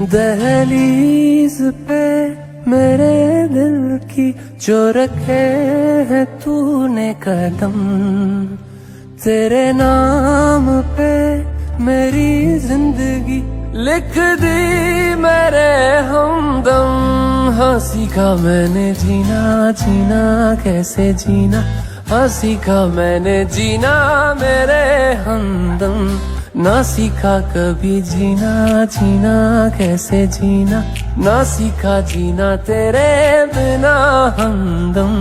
दहलीज पे मेरे दिल की जो रखे है तूने कदम, तेरे नाम पे मेरी जिंदगी लिख दी मेरे हमदम। हाँ सीखा मैंने जीना, जीना कैसे जीना, हाँ सीखा मैंने जीना मेरे हमदम। ना सीखा कभी जीना, जीना कैसे जीना, ना सीखा जीना तेरे बिना हमदम।